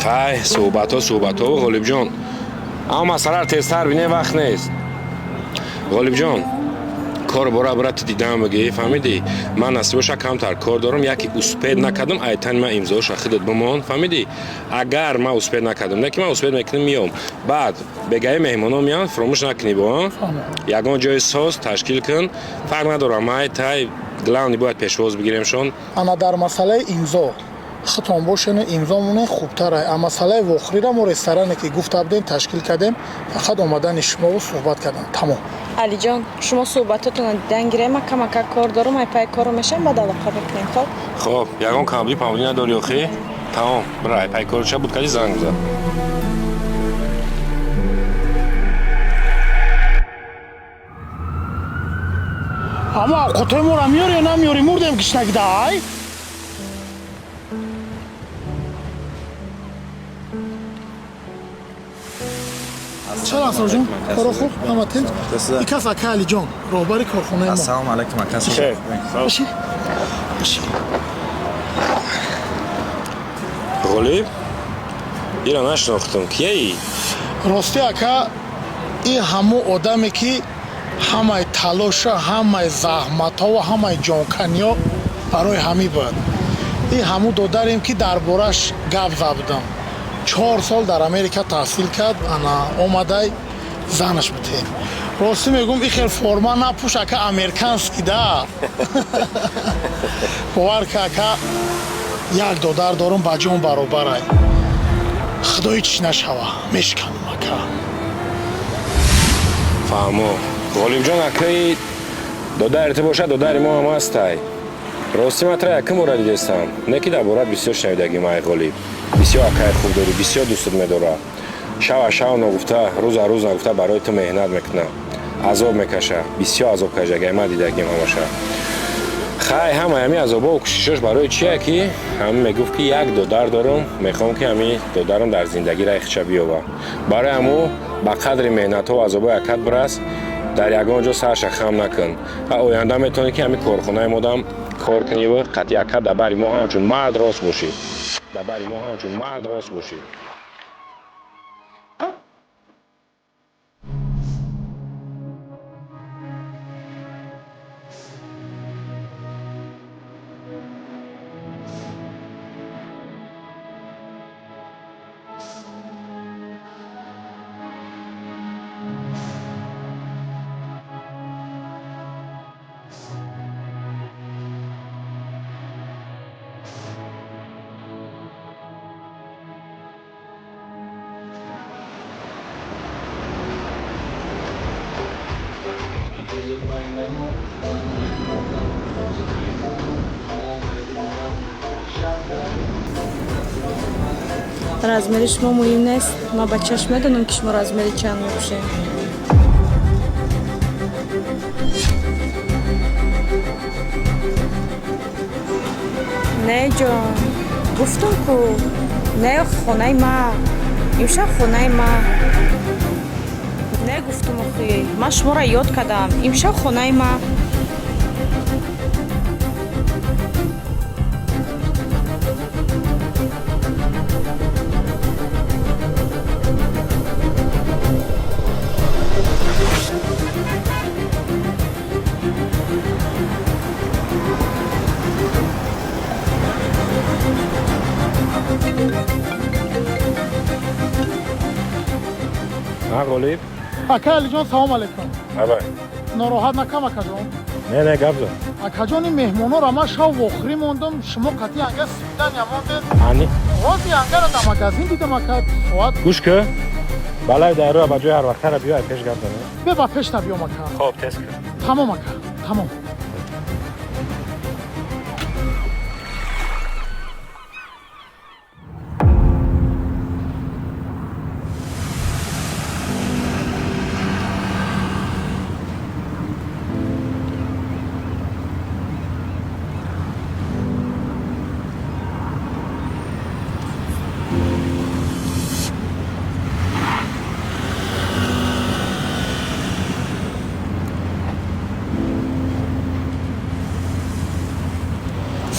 خای صحبت ها غالب جان اما مسئله تستر بینه وقت نیست غالب جان کار برات دیدم بگی فهمیدی من نصیبش کمتر کار دارم یکی اسپید نکردم ایتن من امضاش خودت بمان فهمیدی اگر من اسپید نکردم نه که من اسپید میکنم میام بعد بگای مهمونا میان فراموش نکنی با یگان جای ساز تشکیل کن فرق نداره ما تای گلاونی باید پیشواز بگیریمشون اما در مسئله امضا خطام باشن امضامون خوبتره اما مسئله وخری را ما رستورانی که گفته بودیم تشکیل کردیم فقط اومدن شما و صحبت کردن تمام علی جان شما صحبتاتون رو دیدن گیره من کمک کار دارم ای پای کارو میشم بعد علاقه بکنیم خب یگان کاملی پاولی نداری آخی تمام برای پای کارو چه بود کلی زنگ بزن اما قطعه ما را میاری یا نمیاری مردیم کشنک دای چرا اصلا جون؟ کارو خوب؟ اما تل؟ ایکاس اکا علی جان روباری کارخونه ما السلام علیکم اکاس باشی؟ باشی غالب ایرا نشناختم کیه ای؟ راستی اکا این همو آدمی که همه تلاشا همه زحمت ها و همه جانکنی ها برای همی بود این همو داداریم که در بارش گپ زدم 4 سال در امریکا تحصیل کرد انا اومده زنش بتیم راستی میگم این خیلی فرما نپوش اکا امریکانسکی دا باور که اکا یک دادار دارم بجون برابره خدای چی نشوه میشکنم اکا فهمو غالب جان اکای دادارت باشه داداری ما هم هستی راستی مطرح یکم را دیدستم نکی در بارت بسیار شنیدگی مای غالب بسیار اکای خوب داری بسیار دوستت میداره شو نگفته روز نگفته برای تو مهنت میکنه عذاب میکشه بسیار عذاب کشه ما دیدگیم همشه خیلی همه عذابا و کشیشش برای چیه که همه میگفت که یک دادر دارم میخوام که همه دادرم در زندگی را اخچه بیاوه برای همو با قدر مهنت و عذابا یکت برس در یگان جا سرش خم نکن و آینده میتونی که همه کارخونه مادم کار کنی و قطعی یکت در بری ما همچون مرد راست باشی размери шумо муҳим нест ма ба чашм медонам ки шумо размери чанд мепӯшед не ҷон гуфтам ку не хонаи ма имшаб хонаи ма не гуфтам охи ман шуморо ёд кардам имшаб хонаи ма غالب اکا علی جان سلام علیکم بابا ناراحت نکم اکا جان نه گابزا اکا جان این مهمونا را من شب وخری موندم شما قطعی انگه سیدن یماندید انی واسه انگه را در مگزین دیدم اکا سواد گوش که بالای در رو با جای هر وقت را بیای پیش گردم بیا با پیش نبیام اکا خب تست کن تمام اکا تمام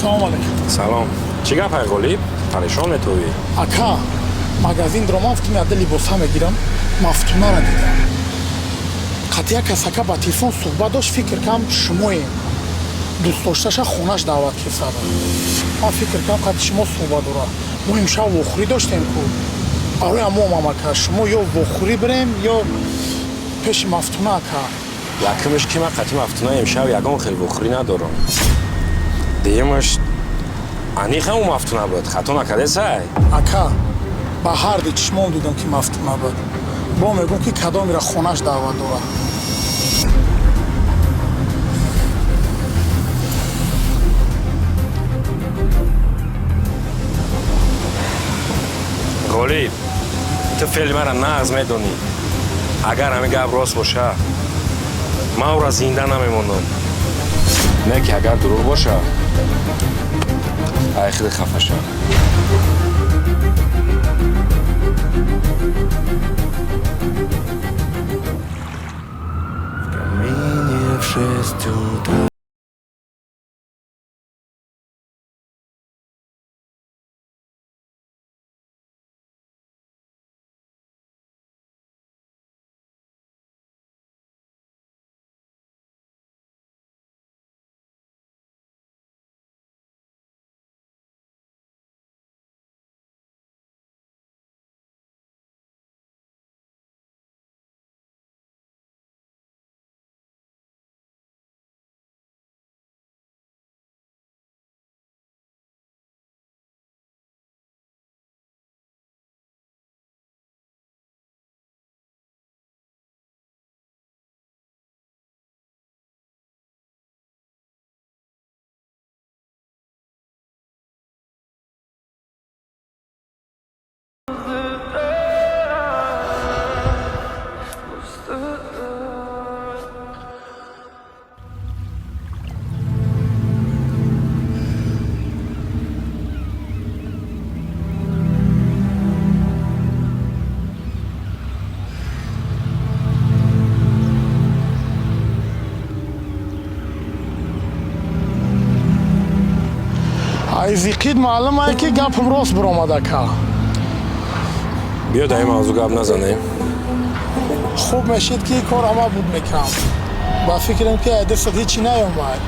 سلام علیکم سلام چی گپ های غالب پریشان میتوی اکا магазин дромам фикр меяда либоса мегирам мафтунара дидам қати як касака ба телефон суҳбат дошт фикр кам шумоем дӯстдошташа хонаш даъват кесада ман фикр кам қати шумо суҳбат дора мо имшаб вохӯрӣ доштем ку барои амо мамака шумо ё вохӯрӣ бирем ё пеши мафтуна ака якимш ки ман қати мафтуна имшаб ягон хел вохӯрӣ надорам дуюмаш ани хаму мафтуна буд хато накардесай ака ба ҳар ди чишмом дидам ки мафтуна буд бо мегӯм ки кадомира хонаш даъват дора ғолиб ту феъли мара нағз медонӣ агар ҳамин гап рост боша ман ӯра зинда намемонам не ки агар дурӯғ боша ай хеле хафа шав В камине в 6 утра. از یقید معلومه که گپم راست برآمده که биё дар ин мавзӯъ гап назанем خوب میشید که کار همه بود میکنم با فکرم که دست هیچی نیومد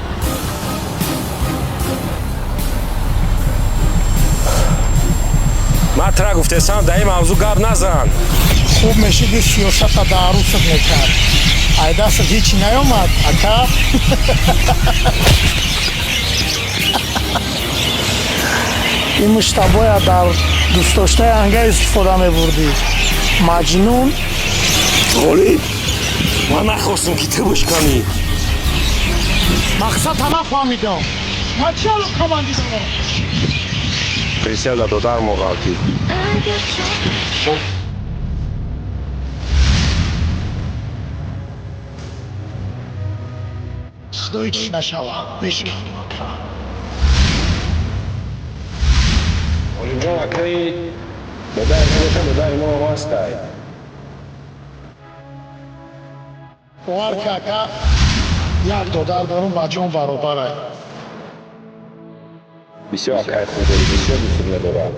ман тра гуфтесам дар ин мавзӯъ гап назан خوب میشید که سیاست در عروست میکرد ای دست هیچی نیومد اکا این مشتبه در دوست داشته انگه استفاده میبردی مجنون ғолиб ман нахостам ки ту бушканӣ مقصد همه فهمیدم من چه رو کماندیدم присел да додар моғалти خدای چی نشوه بشکن олимҷон акаи додари боша додари мо ҳам ҳастай باور که اکا یک دادر دارم با جان برابره бисёр акаи хуб дорӣ бисёр дӯстат медорам